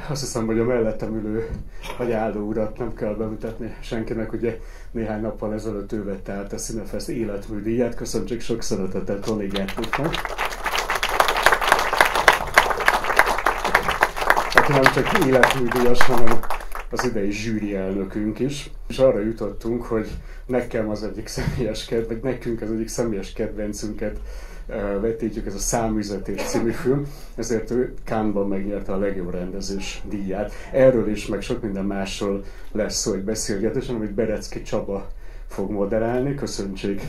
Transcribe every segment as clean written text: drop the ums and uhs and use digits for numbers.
Azt hiszem, hogy a mellettem ülő Hagyáldó urat nem kell bemutatni senkinek, ugye néhány nappal ezelőtt ő vette át a Cinefest életműdíját. Köszönjük sok szeretettel Tony Gertrude-nak, aki nem csak életműdíjas, hanem az idei zsűri elnökünk is. És arra jutottunk, hogy nekem az egyik személyes vagy nekünk az egyik személyes kedvencünket vetítjük, ez a Számüzetés című film, ezért ő Cannes-ban megnyerte a legjobb rendezés díját. Erről is, meg sok minden másról lesz szó egy beszélgetésen, amit Berecki Csaba fog moderálni. Köszöntsék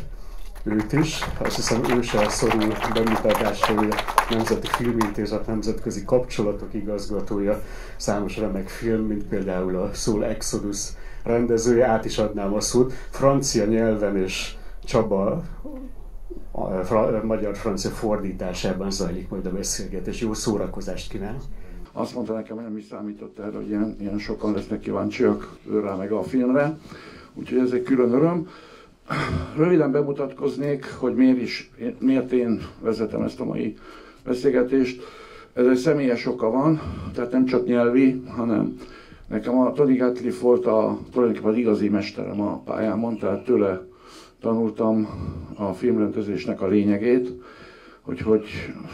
őt is. Azt hiszem, ő sem szorul bemutatásra, hogy a Nemzeti Filmintézet nemzetközi kapcsolatok igazgatója, számos remek film, mint például a Soul Exodus rendezője. Át is adnám a szót. Francia nyelven és Csaba magyar-francia fordításában zajlik majd a beszélgetés. Jó szórakozást kívánok! Azt mondta nekem, hogy nem is számított erre, hogy ilyen sokan lesznek kíváncsiak rá meg a filmre, úgyhogy ez egy külön öröm. Röviden bemutatkoznék, hogy miért én vezetem ezt a mai beszélgetést. Ez egy személyes oka van, tehát nem csak nyelvi, hanem nekem a Tony Gatliff volt tulajdonképpen az igazi mesterem a pályámon, tehát tőle tanultam a filmrendezésnek a lényegét,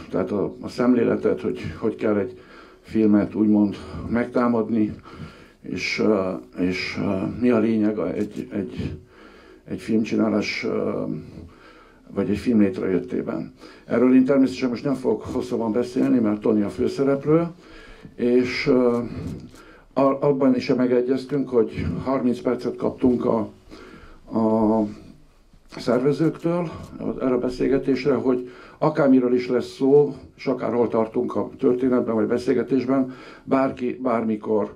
tehát a szemléletet, hogy kell egy filmet úgymond megtámadni, és mi a lényeg egy filmcsinálás, vagy egy film létrejöttében. Erről én természetesen most nem fogok hosszabban beszélni, mert Tony a főszereplő, és abban is megegyeztünk, hogy 30 percet kaptunk a szervezőktől erre a beszélgetésre, hogy akármiről is lesz szó, és akárhol tartunk a történetben vagy beszélgetésben, bárki bármikor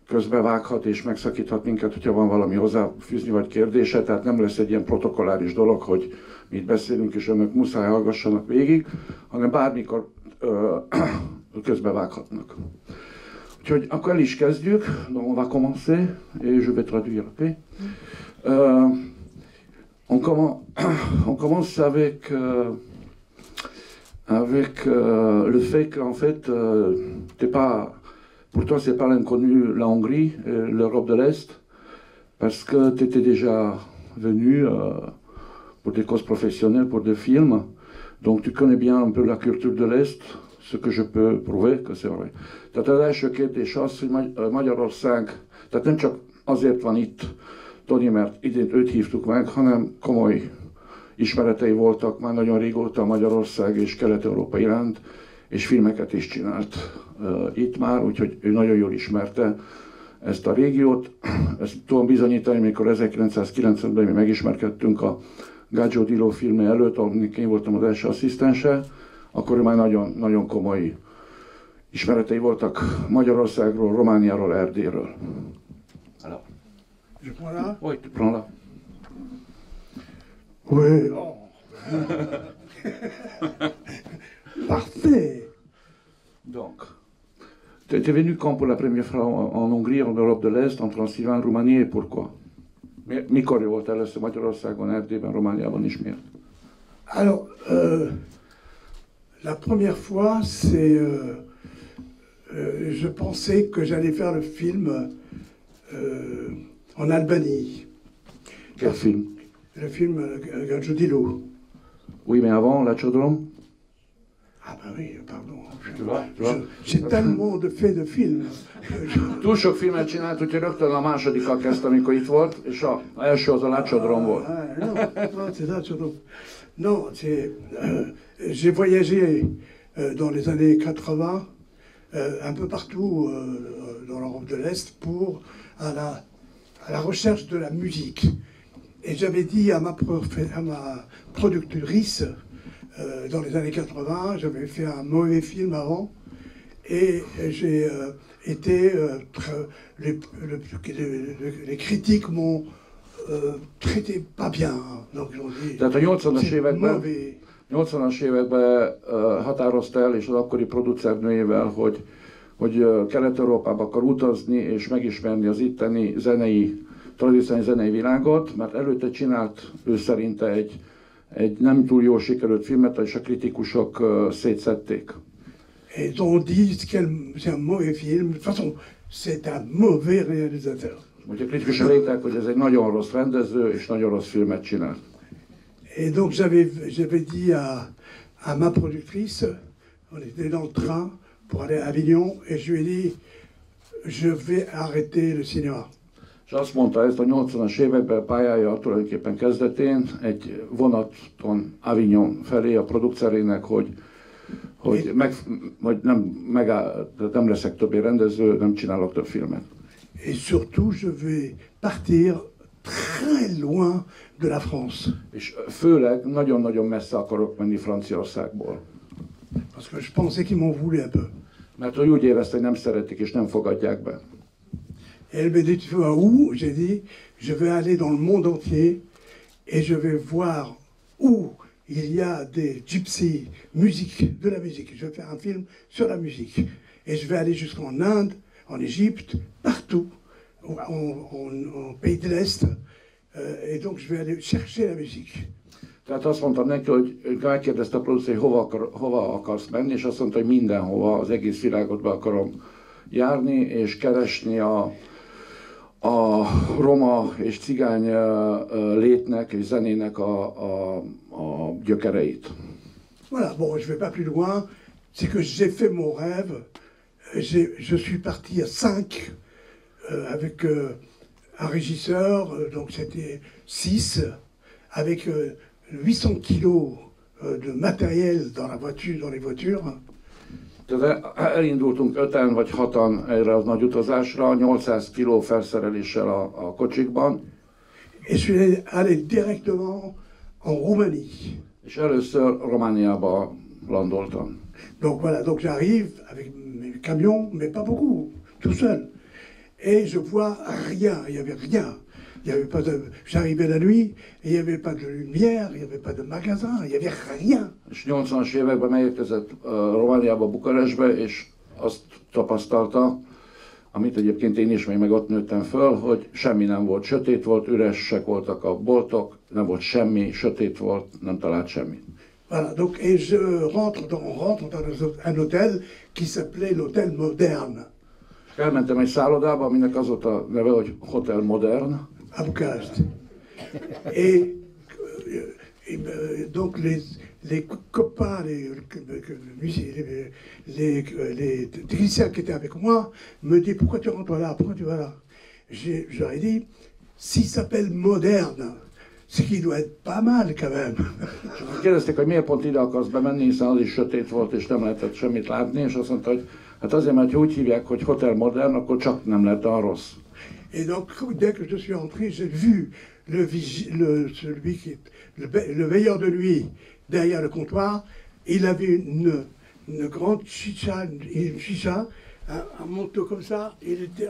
közbevághat és megszakíthat minket, hogyha van valami hozzáfűzni vagy kérdése, tehát nem lesz egy ilyen protokolláris dolog, hogy mi itt beszélünk és önök muszáj hallgassanak végig, hanem bármikor közbevághatnak. Úgyhogy akkor el is kezdjük. Donc on va commencer et je vais traduire, ok? On commence avec le fait qu'en fait, pour toi, c'est pas l'inconnu, la Hongrie, l'Europe de l'Est, parce que tu étais déjà venu pour des causes professionnelles, pour des films, donc tu connais bien un peu la culture de l'Est, ce que je peux prouver que c'est vrai. Tehát az első kérdés az, hogy Magyarország, tehát nem csak azért van itt Tony, mert idén őt hívtuk meg, hanem komoly ismeretei voltak már nagyon régóta Magyarország és Kelet-Európa iránt, és filmeket is csinált itt már, úgyhogy ő nagyon jól ismerte ezt a régiót. Ezt tudom bizonyítani, amikor 1990-ben mi megismerkedtünk a Gaggio Dilo filmje előtt, aminek én voltam az első asszisztense, akkor már nagyon, nagyon komoly ismeretei voltak Magyarországról, Romániáról, Erdélyről. Je prends là? Oui, tu prends là. Oui. Oh. Parfait. Donc, tu étais venu quand pour la première fois en Hongrie, en Europe de l'Est, en Transylvanie, en Roumanie, et pourquoi? Mikor volt először Magyarországon, Erdélyben, Romániában is miért? Alors, la première fois, c'est... je pensais que j'allais faire le film en Albanie. Quel film? Le film Gaggio Dilo. Oui, mais avant, La Chodron? Ah ben oui, pardon. Tu vois? J'ai tellement de films. Túl sok filmet csinált, úgyhogy rögtön a másodikkal kezdtem, amikor itt volt, és az első az a La Chodron volt. Non, c'est La Chodron. Non, j'ai voyagé dans les années 80, un peu partout dans l'Europe de l'Est à la recherche de la musique. Et j'avais dit à ma productrice, dans les années 80, j'avais fait un mauvais film avant, et j'ai les critiques m'ont traité pas bien. Donc ils ont dit, tehát a 80-as években határozta el, és az akkori producernőjével, hogy Kelet-Európába akar utazni és megismerni az itteni tradicionális zenei világot, mert előtte csinált ő szerinte egy nem túl jól sikerült filmet, és a kritikusok szétszették. Et on dit que c'est un mauvais film. De toute façon, c'est un mauvais réalisateur. Úgyhogy kritikusok leírták, hogy ez egy nagyon rossz rendező, és nagyon rossz filmet csinált. Et donc j'avais dit à ma productrice, on était dans le train pour aller à Avignon, et je lui ai dit, je vais arrêter le cinéma. És azt mondta, ezt a 80-as években pályája tulajdonképpen kezdetén egy vonaton Avignon felé a producerének, hogy nem leszek többé rendező, nem csinálok több filmet. Et surtout, je vais partir très loin de la France. És főleg nagyon-nagyon messze akarok menni Franciaországból. Parce que je pensais qu'ils m'en voulaient un peu. Mert hogy úgy érezte, hogy nem szeretik és nem fogadják be. Et elle me dit, tu vas où? J'ai dit, je vais aller dans le monde entier et je vais voir où il y a des gypsies, musique, de la musique. Je vais faire un film sur la musique. Et je vais aller jusqu'en Inde, en Égypte, partout, en pays de l'Est. Et donc je vais aller chercher la musique. Tehát azt mondtam neki, hogy megkérdezte a producer, hogy hova akarsz menni, és azt mondta, hogy mindenhova, az egész világot be akarom járni, és keresni a roma és cigány létnek és zenének a gyökereit. Voilà, bon, je vais pas plus loin, c'est que j'ai fait mon rêve, je suis parti à 5 avec un régisseur, donc c'était 6, avec 800 kilos de matériel dans les voitures. Tehát elindultunk 5-en vagy 6-an erre a nagy utazásra, 800 kiló felszereléssel a kocsikban. Et je suis allé directement en Roumanie. És először Romániába landoltam. Donc voilà, donc j'arrive avec mes camions, mais pas beaucoup, tout seul. Et je vois rien, il n'y avait rien. Il y avait pas de... J'arrivais la nuit, et il n'y avait pas de lumière, il n'y avait pas de magasin, il n'y avait rien. És 80-as években megérkezett Romániába, Bukarestbe, és azt tapasztalta, amit egyébként én is meg ott nőttem föl, hogy semmi nem volt, sötét volt, üresek voltak a boltok, nem volt semmi, sötét volt, nem talált semmit. Voilà, donc, et on rentre dans un hôtel qui s'appelait l'hôtel Moderne. Elmentem egy szállodába, aminek az volt a neve, hogy Hotel Modern. À Bucarest. Et donc les copains, les techniciens qui étaient avec moi me disent, pourquoi tu rentres là, pourquoi tu vas là? Je leur ai dit, s'il s'appelle Moderne, c'est qu'il doit être pas mal quand même. Kérdezték, hogy miért pont ide akarsz bemenni, hiszen az is sötét volt, és nem lehetett semmit látni, és azt mondta, hogy hát azért, mert úgy hívják, hogy Hotel Modern, akkor csak nem lett olyan rossz. Et donc, dès que je suis entré, j'ai vu le veilleur de nuit derrière le comptoir. Il avait une grande chicha, un manteau comme ça. Il était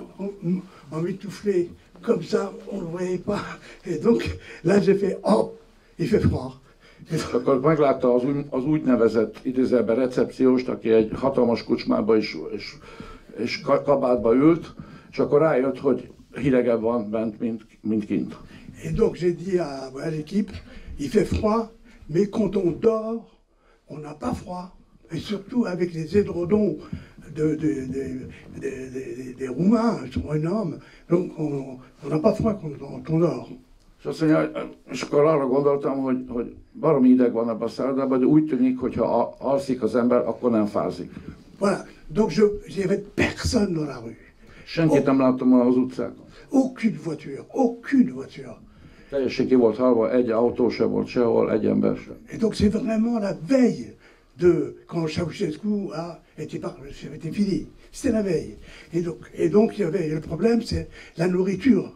en mitouflé comme ça, on ne le voyait pas. Et donc, là, j'ai fait, oh, il fait froid. Akkor meglátta az úgynevezett idézőjelben recepcióst, aki egy hatalmas kocsmába és kabátba ült, és akkor rájött, hogy hidegebb van bent, mint kint. Et donc j'ai dit à l'équipe, il fait froid, mais quand on dort, on n'a pas froid. Et surtout avec les édredons des Roumains, ils sont énormes, donc on n'a pas froid quand on dort. És azt mondja, és akkor arra gondoltam, hogy baromi hideg van ebben a szállodában, de úgy tűnik, hogy ha alszik az ember, akkor nem fázik. Voilà, donc il y avait personne dans la rue. Senkit nem láttam az utcákon. Aucune voiture. Teljesen ki volt halva, egy autó sem volt sehol, egy ember sem. Et donc c'est vraiment la veille de quand Ceausescu était fini. C'était la veille. Et donc il y avait le problème, c'est la nourriture.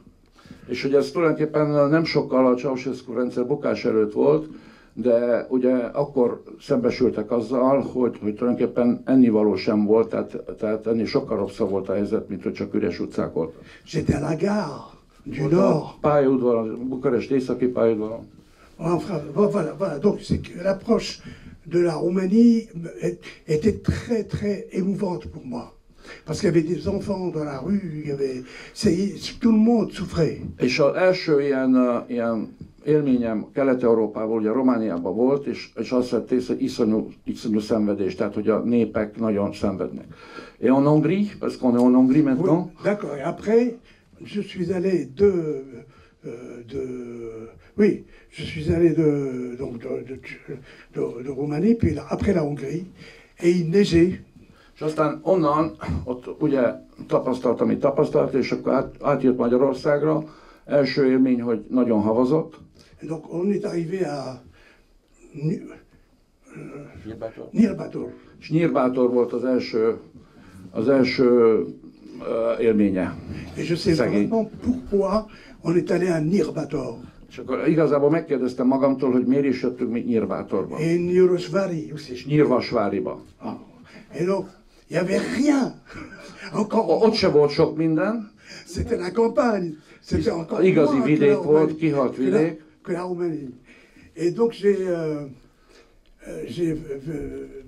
És hogy ez tulajdonképpen nem sokkal a Ceausescu rendszer bukás előtt volt, de ugye akkor szembesültek azzal, hogy tulajdonképpen ennivaló sem volt, tehát ennél sokkal rosszabb volt a helyzet, mint hogy csak üres utcák voltak. J'étais à la gare du Nord. Pályaudvaron, Bukarest északi pályaudvaron. Enfin, voilà. Donc l'approche de la Roumanie était très très émouvante pour moi. Parce qu'il y avait des enfants dans la rue, tout le monde souffrait. És az első ilyen élményem Kelet-Európában, ugye Romániában volt, és azt vett észre, hogy iszonyú szenvedés, tehát hogy a népek nagyon szenvednek. Et en Hongrie, parce qu'on est en Hongrie maintenant. Oui, d'accord. Et après, je suis allé je suis allé de Roumanie, puis après la Hongrie, et il neigeait. És aztán onnan, ott ugye tapasztalt, amit tapasztalt, és akkor átjött Magyarországra. Első élmény, hogy nagyon havazott. Et donc on est arrivé à Nyírbátor. És Nyírbátor volt az első élménye. Et je sais vraiment pourquoi on est allé à Nyírbátor. És akkor igazából megkérdeztem magamtól, hogy miért is jöttünk mi Nyírbátorba. Et Nyírosvári aussi. És Nyírvasváriba. Et donc, il n'y avait rien. Ott se volt sok minden. C'était la campagne. C'était encore Igazi vidék volt, kihalt vidék. Que la Roumanie. Et donc j'ai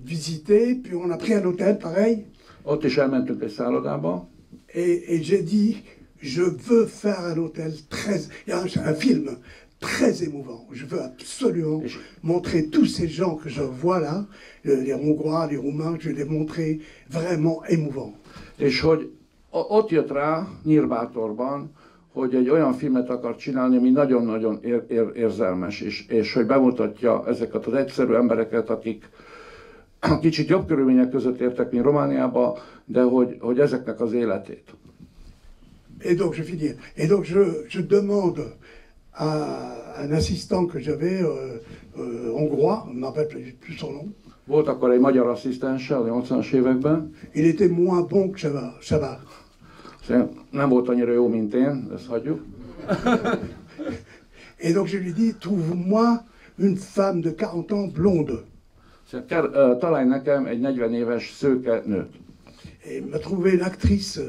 visité, puis on a pris un hôtel pareil. Ott is elmentünk egy szállodába. Et j'ai dit, je veux faire un hôtel un film très émouvant. Je veux absolument montrer tous ces gens que je vois là, les Hongrois, les Roumains, je veux les montrer vraiment émouvants. És hogy ott jött rá Nyírbátorban, hogy egy olyan filmet akar csinálni, ami nagyon-nagyon érzelmes, és hogy bemutatja ezeket az egyszerű embereket, akik kicsit jobb körülmények között értek, mint Romániába, de hogy ezeknek az életét. Et donc je finis. Et donc je demande à un assistant que j'avais, hongrois, je ne me rappelle plus son nom. Volt akkor egy magyar asszisztense a 80-as években. Il était moins bon que Chabat. Nem volt annyira jó, mint én, ezt hagyjuk. Et donc je lui dis, trouve-moi une femme de 40 ans blonde. Találj nekem egy 40 éves szőke nőt. Et il m'a trouvé une actrice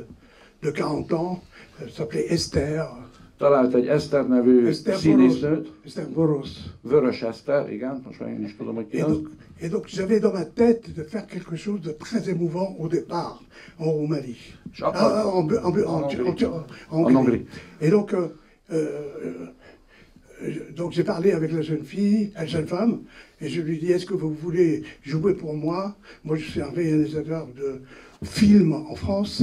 de 40 ans, elle s'appelait Esther. Talált egy Eszter nevű színésznőt. Esther Boros. Vörös Eszter, igen, most már én is tudom, hogy ki az. Et donc j'avais dans ma tête de faire quelque chose de très émouvant au départ, en Roumanie. En Hongrie. Et donc j'ai parlé avec la jeune fille, la jeune femme, et je lui dis, est-ce que vous voulez jouer pour moi? Moi je suis un réalisateur de films en France,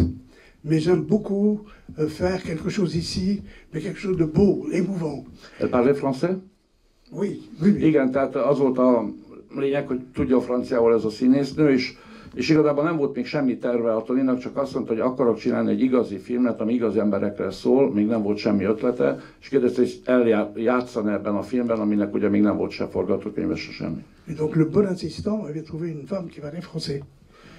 mais j'aime beaucoup faire quelque chose ici, mais quelque chose de beau, émouvant. Elle parlait français? Oui. Igen, tehát az volt a lényeg, hogy tudja franciául ez a színésznő, és igazából nem volt még semmi terve a Toninak, csak azt mondta, hogy akarok csinálni egy igazi filmet, ami igazi emberekre szól, még nem volt semmi ötlete, és kérdezte, hogy eljátszani ebben a filmben, aminek ugye még nem volt se forgatókönyve, se semmi. Et donc le bon assistant avait trouvé une femme qui parlait français.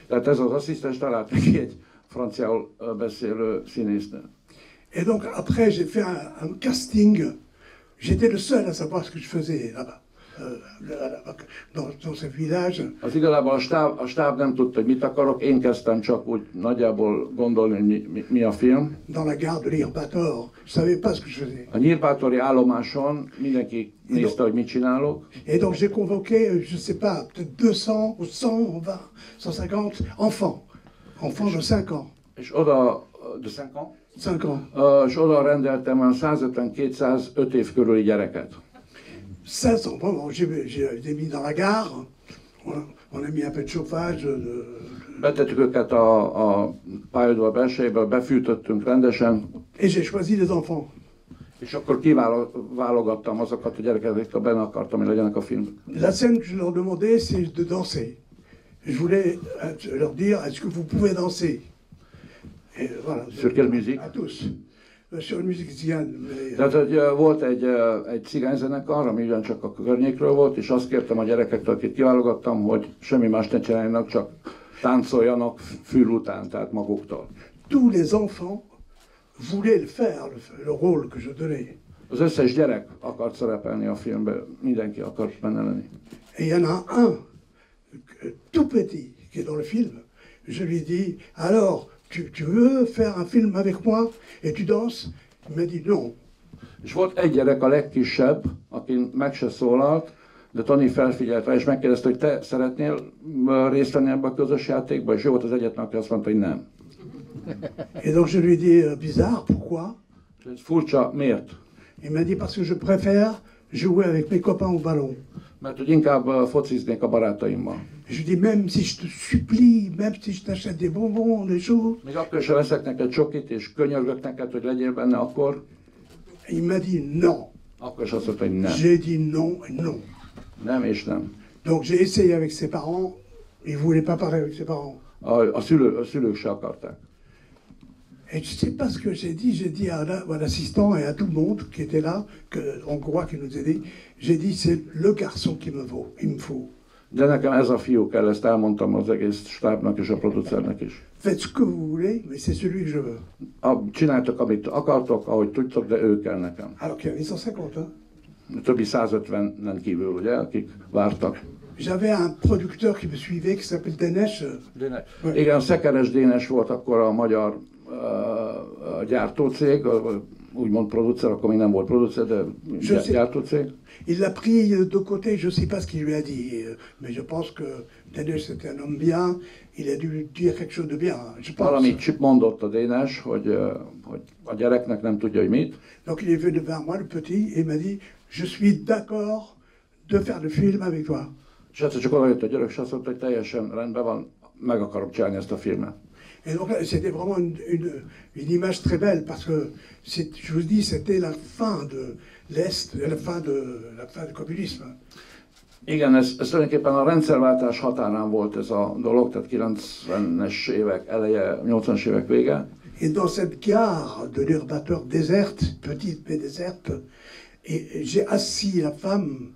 Tehát ez az asszisztens talált neki egy franciául beszélő színésznő. Et donc après j'ai fait un casting. J'étais le seul à savoir ce que je faisais là-bas. Dans ce village. Az igazából a stáb nem tudta, hogy mit akarok, én kezdtem csak úgy nagyjából gondolni, hogy mi a film. Dans la gare de Nyírbátor, je savais pas ce que je faisais. A nyírbátori állomáson mindenki nézte, hogy mit csinálok. Et donc j'ai convoqué, je sais pas, peut-être 200 ou 120, 150 enfants de 5 ans. És oda, de 5 ans? 5 ans. És oda rendeltem olyan 150-205 év körüli gyereket. 500, bon, j'ai mis dans la gare, on a mis un peu de chauffage. Betettük őket a pályaudvar belsejébe, befűtöttünk rendesen. Et j'ai choisi les enfants. És akkor válogattam azokat a gyerekeket, akik benne akartam, hogy legyenek a filmben. La scène que je leur demandais, c'est de danser. Je voulais leur dire, est-ce que vous pouvez danser? Et voilà. Sur quelle musique? À tous. Sur une musique cigane. Tehát hogy volt egy cigányzenekar, ami ugyancsak a környékről volt, és azt kértem a gyerekektől, akit kiválogattam, hogy semmi más ne csináljanak, csak táncoljanak fül után, tehát maguktól. Tous les enfants voulaient faire le rôle que je donnais. Az összes gyerek akart szerepelni a filmben, mindenki akart benne lenni. Et il y en a un, tout petit, qui est dans le film. Je lui dis, alors, tu veux faire un film avec moi et tu danses? Il m'a dit non. És volt egy gyerek, a legkisebb, aki meg se szólalt, de Tony felfigyelt rá, és megkérdezte, hogy te szeretnél részt venni ebbe a közös játékba, és ő volt az egyetlen, aki azt mondta, hogy nem. Et donc je lui dis, bizarre, pourquoi? Ez furcsa, miért? Il m'a dit, parce que je préfère jouer avec mes copains au ballon. Mert hogy inkább fociznék a barátaimmal. Je dis, même si je te supplie, même si je t'achète des bonbons, des choses. Még akkor sem veszek neked csokit, és könyörgök neked, hogy legyél benne, akkor... Il m'a dit non. Akkor is azt mondta, hogy nem. J'ai dit non et non. Nem és nem. Donc j'ai essayé avec ses parents, il ne voulait pas parler avec ses parents. A szülők se akarták. Et je ne sais pas ce que j'ai dit à l'assistant et à tout le monde qui était là, hongrois qui nous a dit, j'ai dit c'est le garçon qu'il me faut. De nekem ez a fiú kell, ezt elmondtam az egész stábnak és a producernek is. Faites ce que vous voulez, mais c'est celui que je veux. Csináltak, amit akartok, ahogy tudtok, de ő kell nekem. Alors qu'il y avait 150, hein? Többi 150-en kívül, ugye, akik vártak. J'avais un producteur qui me suivait, qui s'appelle Dénes. Igen, Szekeres Dénes volt akkor a magyar gyártócég, úgymond producer, akkor még nem volt producer, de gyártócég. Il l'a pris de côté, je ne sais pas ce qu'il lui a dit, mais je pense que Dénes était un homme bien, il a dû dire quelque chose de bien, je pense. Valamit mondott a Dénes, hogy a gyereknek nem tudja, hogy mit. Donc il est venu vers moi, le petit, et il m'a dit, je suis d'accord de faire le film avec toi. És egyszer csak odajött a gyerek, és azt mondta, hogy teljesen rendben van, meg akarom csinálni ezt a filmet. Et donc c'était vraiment une image très belle, parce que, je vous dis, c'était la fin de l'Est, la fin du communisme. Igen, ez tulajdonképpen a rendszerváltás határán volt ez a dolog, tehát 90-es évek eleje, 80-as évek vége. Et dans cette gare de l'Urbateur déserte, petite mais déserte, et j'ai assis la femme,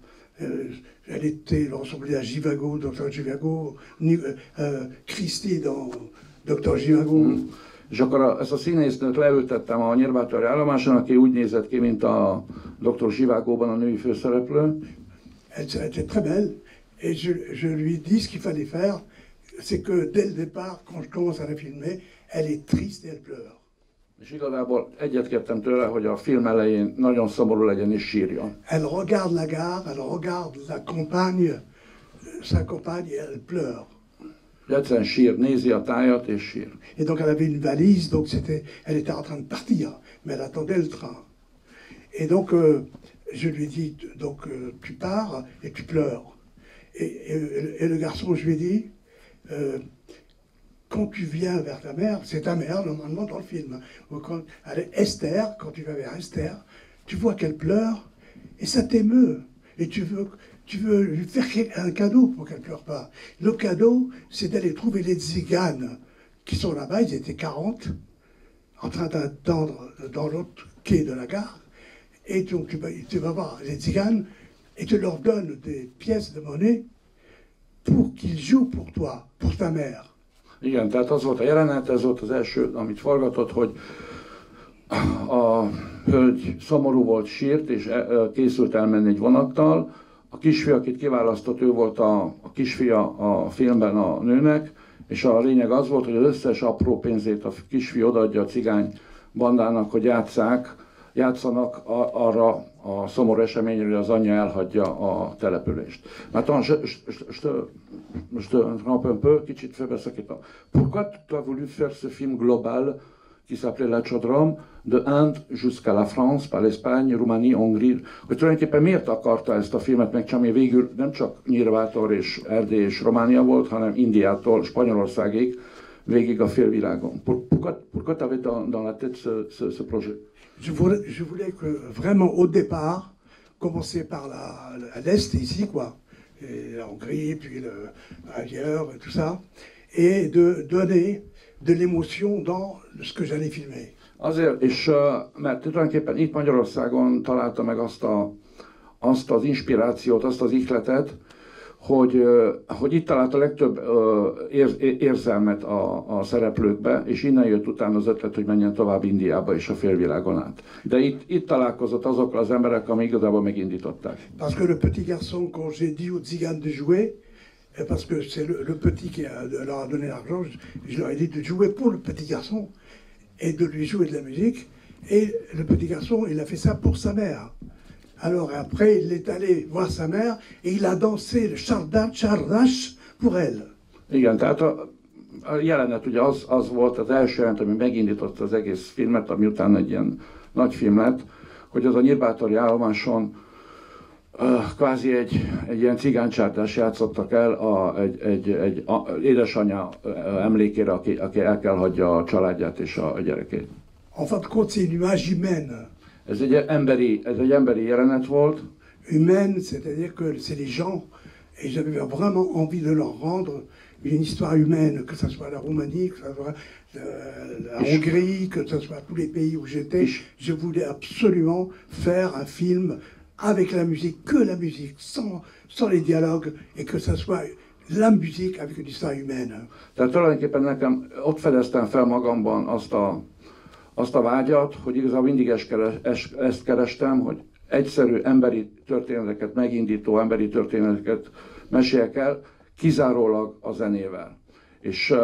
elle ressemblait à Zhivago, Dr. Zhivago, Christie dans Dr. Zhivago. És akkor ezt a színésznőt leültettem a Nyírbátori állomáson, aki úgy nézett ki, mint a Dr. Zhivago-ban a női főszereplő. Elle était très belle, et je lui dis ce qu'il fallait faire, c'est que dès le départ, quand je commence à la filmer, elle est triste et elle pleure. És igazából egyet kértem tőle, hogy a film elején nagyon szomorú legyen és sírjon. Elle regarde la gare, elle regarde la campagne, sa campagne, et elle pleure. Egyszerűen sír, nézi a tájat és sír. Et donc elle avait une valise, donc elle était en train de partir, mais elle attendait le train. Et donc je lui dis, donc tu pars et tu pleures. Et le garçon, je lui ai dit, quand tu viens vers ta mère, c'est ta mère normalement dans le film, ou quand elle est Esther, quand tu vas vers Esther, tu vois qu'elle pleure et ça t'émeut. Et tu veux lui faire un cadeau pour qu'elle ne pleure pas. Le cadeau, c'est d'aller trouver les tziganes qui sont là-bas, ils étaient 40, en train d'attendre dans l'autre quai de la gare. Et donc tu vas voir les tziganes et tu leur donnes des pièces de monnaie pour qu'ils jouent pour toi, pour ta mère. Igen, tehát az volt a jelenet, ez volt az első, amit forgatott, hogy a hölgy szomorú volt, sírt, és készült elmenni egy vonattal. A kisfiú, akit kiválasztott, ő volt a kisfia a filmben a nőnek, és a lényeg az volt, hogy az összes apró pénzét a kisfiú odaadja a cigány bandának, hogy játszanak arra a szomorú eseményre, hogy az anyja elhagyja a települést. Maintenant, je te rampe un peu, kicsit félbeszakítom. Pourquoi tu as voulu faire ce film global qui s'appelait Lachodrome, de Inde jusqu'à la France, par l'Espagne, Roumanie, Hongrie, hogy tulajdonképpen miért akarta ezt a filmet megcsinálni, végül nem csak Nyírvátor és Erdély és Románia volt, hanem Indiától Spanyolországig, végig a félvilágon. Pourquoi tu avais dans la tête ce projet? Je voulais que vraiment au départ, commencer par l'Est ici, quoi, et la Hongrie, puis ailleurs, et tout ça, et de donner de l'émotion dans ce que j'allais filmer. Azért, és mert tulajdonképpen itt Magyarországon találta meg azt az inspirációt, azt az ihletet, hogy itt talált a legtöbb érzelmet a szereplőkbe, és innen jött utána az ötlet, hogy menjen tovább Indiába és a félvilágon át. De itt találkozott azokkal az emberek, amik igazából megindították. Parce que le petit garçon, quand j'ai dit aux tziganes de jouer, parce que c'est le petit qui leur a donné l'argent, je leur ai dit de jouer pour le petit garçon et de lui jouer de la musique. Et le petit garçon, il a fait ça pour sa mère. Alors après, il est allé voir sa mère et il a dansé le Chardash pour elle. Igen, tehát a jelenet ugye az volt az első jelenet, ami megindította az egész filmet, ami utána egy ilyen nagy film lett, hogy az a Nyírbátori állomáson kvázi egy ilyen cigánycsárdást játszottak el egy édesanyja emlékére, aki el kell hagyja a családját és a gyerekét. En fin de compte, c'est une image humaine. Ez egy emberi jelenet volt. Humaine, c'est-à-dire que c'est des gens, et j'avais vraiment envie de leur rendre une histoire humaine, que ce soit la Roumanie, que ce soit la Hongrie, que ce soit tous les pays où j'étais. Je voulais absolument faire un film avec la musique, que la musique, sans les dialogues, et que ce soit la musique avec une histoire humaine. Tehát tulajdonképpen nekem ott fedeztem fel magamban azt a vágyat, hogy igazából mindig ezt kerestem, hogy egyszerű emberi történeteket, megindító emberi történeteket meséljek el, kizárólag a zenével. És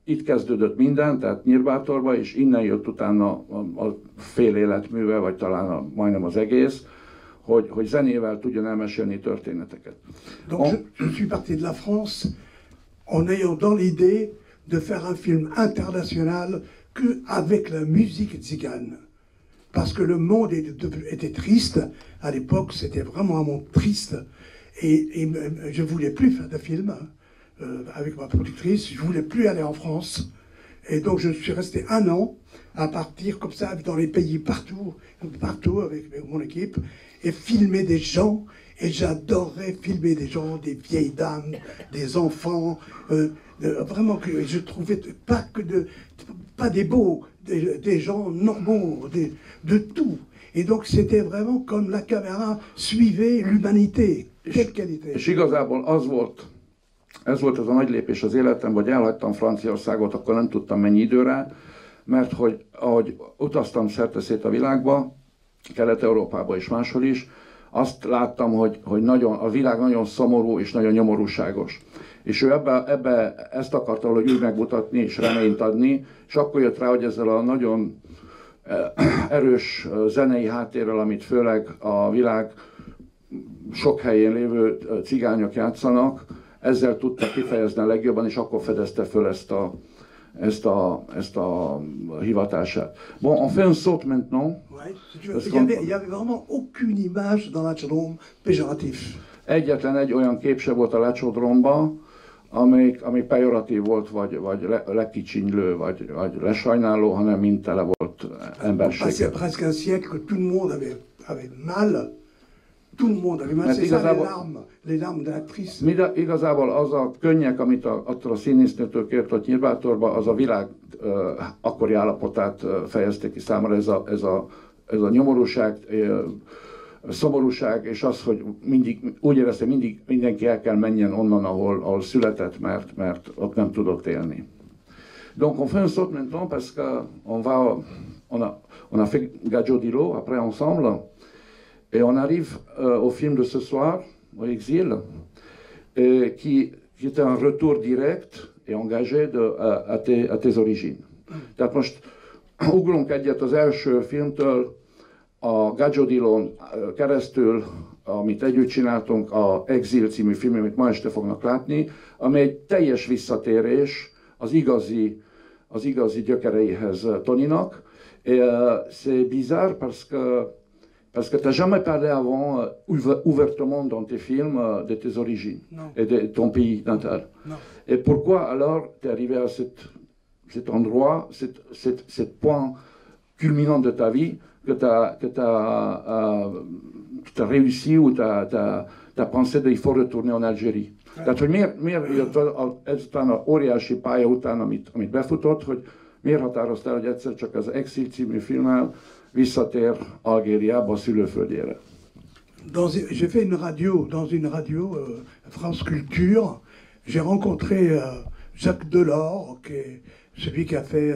itt kezdődött minden, tehát Nyírbátorba, és innen jött utána a fél életműve, vagy talán majdnem az egész, hogy zenével tudjon elmesélni történeteket. Donc je suis parti de la France en ayant dans l'idée de faire un film international qu'avec la musique tzigane. Parce que le monde était triste, à l'époque c'était vraiment un monde triste, et je ne voulais plus faire de film avec ma productrice, je ne voulais plus aller en France, et donc je suis resté 1 an à partir comme ça dans les pays partout avec mon équipe, et filmer des gens, et j'adorais filmer des gens, des vieilles dames, des enfants, vraiment que je trouvais pas des beaux, des gens normaux, de tout. Et donc c'était vraiment comme la caméra suivait l'humanité. Quelle qualité. És igazából ez volt az a nagy lépés az életemben, hogy elhagytam Franciaországot, akkor nem tudtam mennyi időre, mert hogy ahogy utaztam szerte-szét a világba, Kelet-Európába és máshol is, azt láttam, hogy a világ nagyon szomorú és nagyon nyomorúságos. És ő ebbe ezt akarta valahogy úgy megmutatni és reményt adni, és akkor jött rá, hogy ezzel a nagyon erős zenei háttérrel, amit főleg a világ sok helyén lévő cigányok játszanak, ezzel tudta kifejezni a legjobban, és akkor fedezte föl ezt a hivatását. Bon, on fait un saut maintenant. Ouais, il y avait vraiment aucune image dans Lácsodróm péjoratif. Egyetlen egy olyan kép se volt a Lácsodrómba, ami pejoratív volt, vagy lekicsinylő, vagy lesajnáló, hanem mind tele volt emberséggel. C'est presque un siècle que tout le monde avait mal. Tout le monde avait mal. C'est ça les larmes de l'actrice. Igazából az a könnyek, amit attól a színésznőtől kért ott Nyírbátorba, az a világ akkori állapotát fejezte ki számára, ez a nyomorúság, szomorúság, és az, hogy mindig úgy érezte, mindenki el kell menjen onnan, ahol született, mert ott nem tudott élni. Donc on fait un saut maintenant parce que on a fait Gadjo Dilo après ensemble, et on arrive au film de ce soir, au Exil, qui était un retour direct et engagé à tes origines. Tehát most ugrunk egyet az első filmtől, a Gadjo Dilon keresztül, amit együtt csináltunk, a Exil című film, amit ma este fognak látni, ami egy teljes visszatérés az igazi gyökereihez Toninak. Et c'est bizarre parce que tu n'as jamais parlé avant ouvertement dans tes films de tes origines et de ton pays natal. Non. Et pourquoi alors tu es arrivé à cet endroit, cet point culminant de ta vie, que tu as réussi ou tu as pensé qu'il faut retourner en Algérie. Tehát, hogy miért jött ezután a óriási pálya után, amit befutott, hogy miért határoztál, hogy egyszer csak az Exil című filmmel visszatér Algériába, a szülőföldjére? J'ai fait dans une radio, France Culture, j'ai rencontré Jacques Delors, qui est celui qui a fait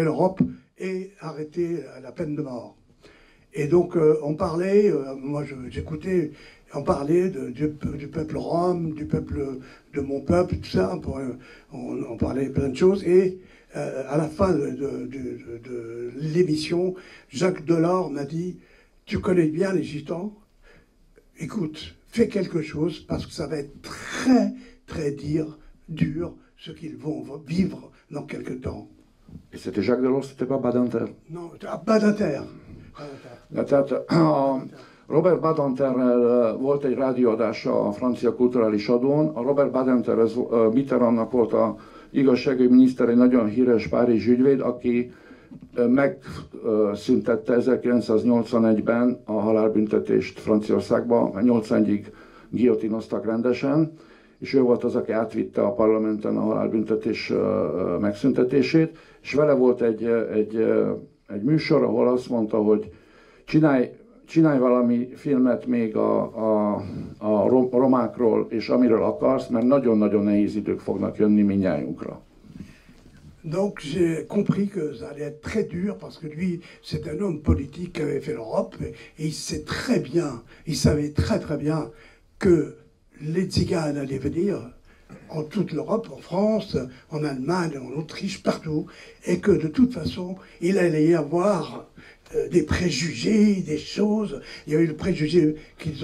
l'Europe et arrêté la peine de mort. Et donc on parlait, moi j'écoutais, on parlait du peuple rom, du peuple de mon peuple, tout ça, on parlait plein de choses, et à la fin de l'émission, Jacques Delors m'a dit, tu connais bien les Gitans, écoute, fais quelque chose parce que ça va être très très dur ce qu'ils vont vivre dans quelque temps. Et c'était Jacques Delors, c'était pas Badinter? Non, Badinter. De tehát a Robert Badinterrel volt egy rádióadása a francia kulturális adón. A Robert Badinter Mitterrandnak volt a igazságügyi miniszter, egy nagyon híres párizsi ügyvéd, aki megszüntette 1981-ben a halálbüntetést Franciaországban, 81-ig guillotinoztak rendesen, és ő volt az, aki átvitte a parlamenten a halálbüntetés megszüntetését, és vele volt egy műsor, ahol azt mondta, hogy csinálj valami filmet még a romákról, és amiről akarsz, mert nagyon-nagyon nehéz idők fognak jönni mindnyájunkra. Donc j'ai compris que ça allait être très dur parce que lui, c'est un homme politique qui avait fait l'Europe et il sait très bien, il savait très très bien que les tziganes allaient venir en toute l'Europe, en France, en Allemagne, en Autriche, partout, et que de toute façon, il allait y avoir des préjugés, des choses. Il y avait le préjugé il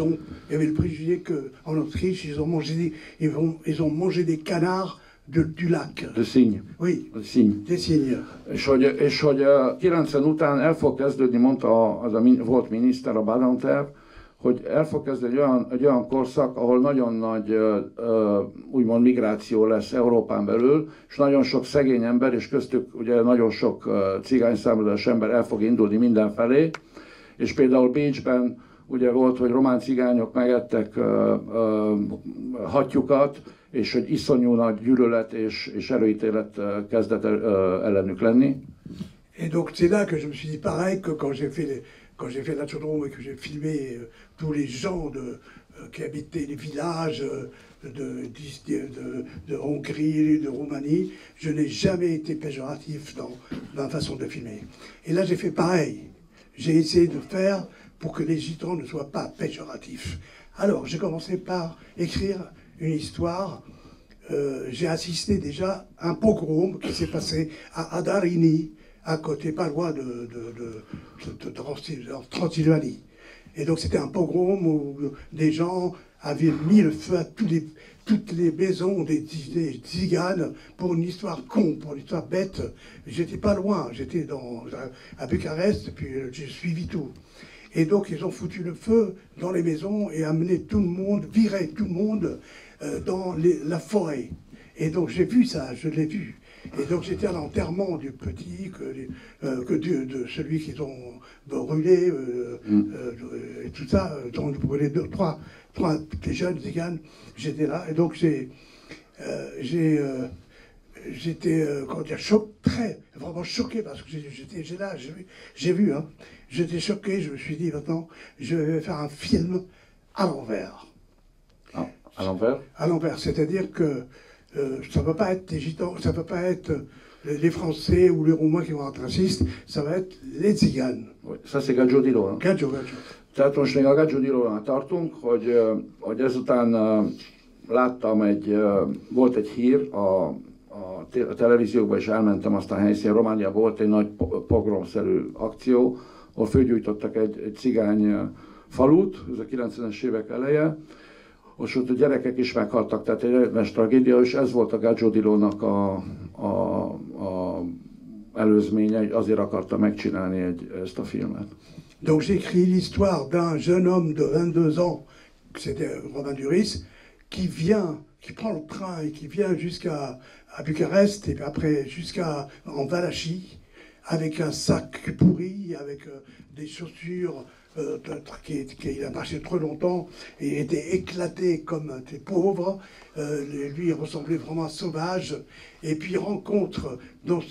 y avait le préjugé qu'en Autriche, ils ont mangé des canards du lac. De színy. Oui, Des cygnes. És hogy 90 után el fog kezdődni, mondta az a volt miniszter, a Badinter, hogy el fog kezdeni egy olyan korszak, ahol nagyon nagy úgymond migráció lesz Európán belül, és nagyon sok szegény ember, és köztük ugye nagyon sok cigány származású ember el fog indulni mindenfelé, és például Bécsben ugye volt, hogy román cigányok megettek hattyukat, és hogy iszonyú nagy gyűlölet és erőítélet kezdett ellenük lenni. Et donc c'est là que je me suis dit pareil que quand j'ai fait l'Achodrome et que j'ai filmé tous les gens qui habitaient les villages de Hongrie, de Roumanie, je n'ai jamais été péjoratif dans ma façon de filmer. Et là j'ai fait pareil. J'ai essayé de faire pour que les gitans ne soient pas péjoratifs. Alors j'ai commencé par écrire une histoire. J'ai assisté déjà à un pogrom qui s'est passé à Adarini, à côté, pas loin de Transylvanie. Et donc c'était un pogrom où des gens avaient mis le feu à toutes les maisons des tziganes pour une histoire con, pour une histoire bête. J'étais pas loin, j'étais à Bucarest, puis j'ai suivi tout. Et donc ils ont foutu le feu dans les maisons et amené tout le monde, viré tout le monde dans la forêt. Et donc j'ai vu ça, je l'ai vu. Et donc j'étais à l'enterrement du petit, de celui qu'ils ont brûlé, et tout ça, dont ils ont brûlé trois des jeunes tziganes. J'étais là, et donc j'étais vraiment choqué, parce que j'étais là, j'ai vu, hein. J'étais choqué, je me suis dit, maintenant, je vais faire un film à l'envers. Ah, à l'envers? À l'envers, c'est-à-dire que ça ne peut pas être les gitans, ça ne peut pas être les Français ou les Roumains qui vont être racistes, ça va être les tziganes. Oui, ça c'est Gaggio di Ló. Gaggio. Tehát most még a Gaggio di Lónál tartunk, hogy ezután láttam volt egy hír a televíziókban, és elmentem azt a helyszínen. Romániában volt egy nagy pogromszerű akció, ahol fölgyújtottak egy cigány falut, ez a 90-es évek eleje, és ott a gyerekek is meghaltak, tehát egy rettenetes tragédia, és ez volt a Gaggio di Lónak a előzménye, azért akarta megcsinálni ezt a filmet. Donc j'ai écrit l'histoire d'un jeune homme de 22 ans, c'était Romain Duris, qui prend le train et qui vient jusqu'à Bucarest et puis après en Valachie, avec un sac pourri, avec des chaussures qu'il a marché trop longtemps et était éclaté comme des pauvres. Lui, il ressemblait vraiment à sauvage. Et puis il rencontre dans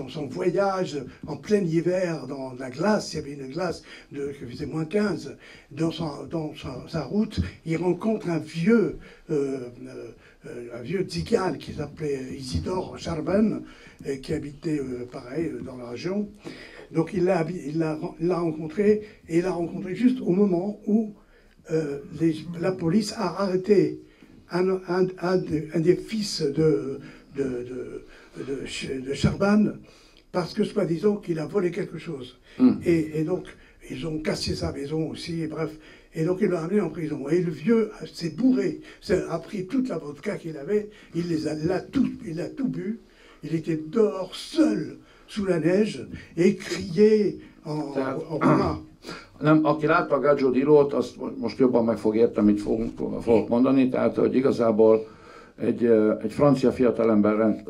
son voyage en plein hiver, dans la glace, il y avait une glace qui faisait moins 15, dans sa route, il rencontre un vieux tzigane qui s'appelait Isidore Charban, qui habitait pareil dans la région. Donc il l'a rencontré, et il l'a rencontré juste au moment où la police a arrêté un des fils de Charban, parce que soi-disant qu'il a volé quelque chose. Et donc ils ont cassé sa maison aussi, et bref. Et donc il l'a amené en prison. Et le vieux s'est bourré, a pris toute la vodka qu'il avait, il a tout bu, il était dehors seul sous la neige et crier en roumain. Nem, aki látta a Gaggio Dillót, azt most jobban meg fog érteni, mit fogok mondani, tehát hogy igazából egy francia fiatalember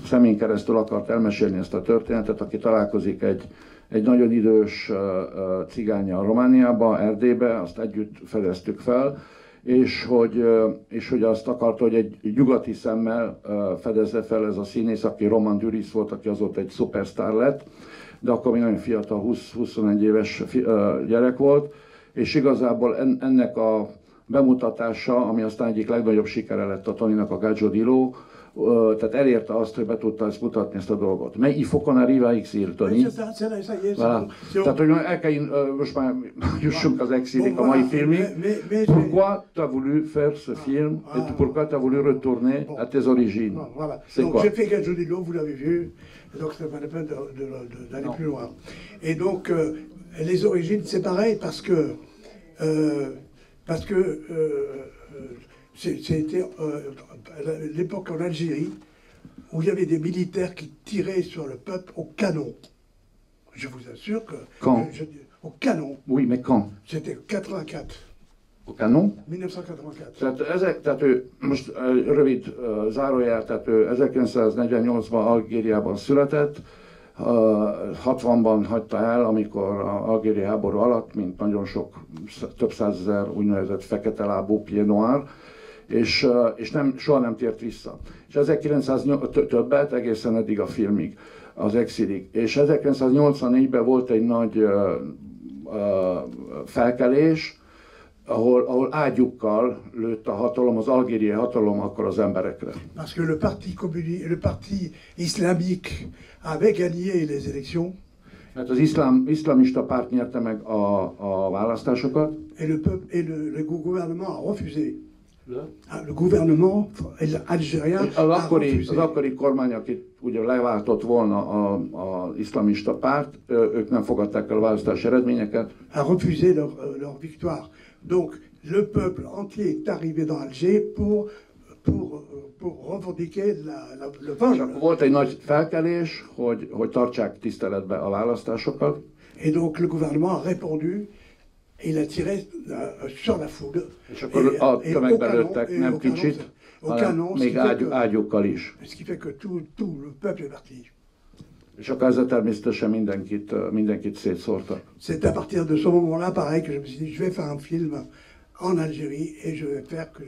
szemén keresztül akart elmesélni ezt a történetet, aki találkozik egy nagyon idős cigánnyal Romániába, Erdélybe, azt együtt fedeztük fel, és hogy azt akarta, hogy egy nyugati szemmel fedezze fel ez a színész, aki Roman Duris volt, aki azóta egy szupersztár lett, de akkor még nagyon fiatal, 20-21 éves gyerek volt, és igazából ennek a bemutatása, ami aztán egyik legnagyobb sikere lett a Tonynak a Gaggio Dilló, tehát elérte azt, hogy be tudta ezt mutatni, ezt a dolgot. Mais il faut qu'on arrive à exil, Tony. Voilà. Tehát, hogy el kell, most már jussunk az exilig a mai filmig. Pourquoi tu as voulu faire ce film et pourquoi tu as voulu retourner à tes origines? C'est quoi? J'ai fait Gaggio Dilló, vous l'avez vu, donc c'est pas la peine d'aller plus loin. Et donc, les origines, c'est pareil parce que c'était l'époque en Algérie où il y avait des militaires qui tiraient sur le peuple au canon. Je vous assure que... Quand? Au canon. Oui, mais quand? C'était 84. Au canon? 1984. Tehát ő, most rövid zárójel, tehát ő 1948-ban Algériában született, 60-ban hagyta el, amikor az algériai háború alatt, mint nagyon sok, több százezer úgynevezett fekete lábú pied noir, és soha nem tért vissza. És 1908 többet, egészen eddig a filmig, az exilig. És 1984-ben volt egy nagy felkelés, ahol ágyukkal lőtt a hatalom, az algériai hatalom akkor az emberekre. Parce que le parti islamique avait gagné les élections. Mert az iszlamista párt nyerte meg a választásokat. Et le gouvernement a refusé. Le gouvernement algérien a refusé. Az akkori kormány, akit ugye leváltott volna az iszlamista párt, ők nem fogadták el a választási eredményeket. A refusé leur victoire. Donc le peuple entier est arrivé dans Alger pour revendiquer le vote. Volt egy nagy felkelés, hogy tartsák tiszteletbe a választásokat. Et donc le gouvernement a répondu, il a tiré sur la foule. És akkor a tömegbe lőttek nem kicsit, hanem még ágyukkal is. Ce qui fait que tout le peuple est parti. És akkor ezzel természetesen mindenkit szétszórtak. C'est à partir de ce moment-là, pareil, que je me suis dit, je vais faire un film en Algérie et je vais faire que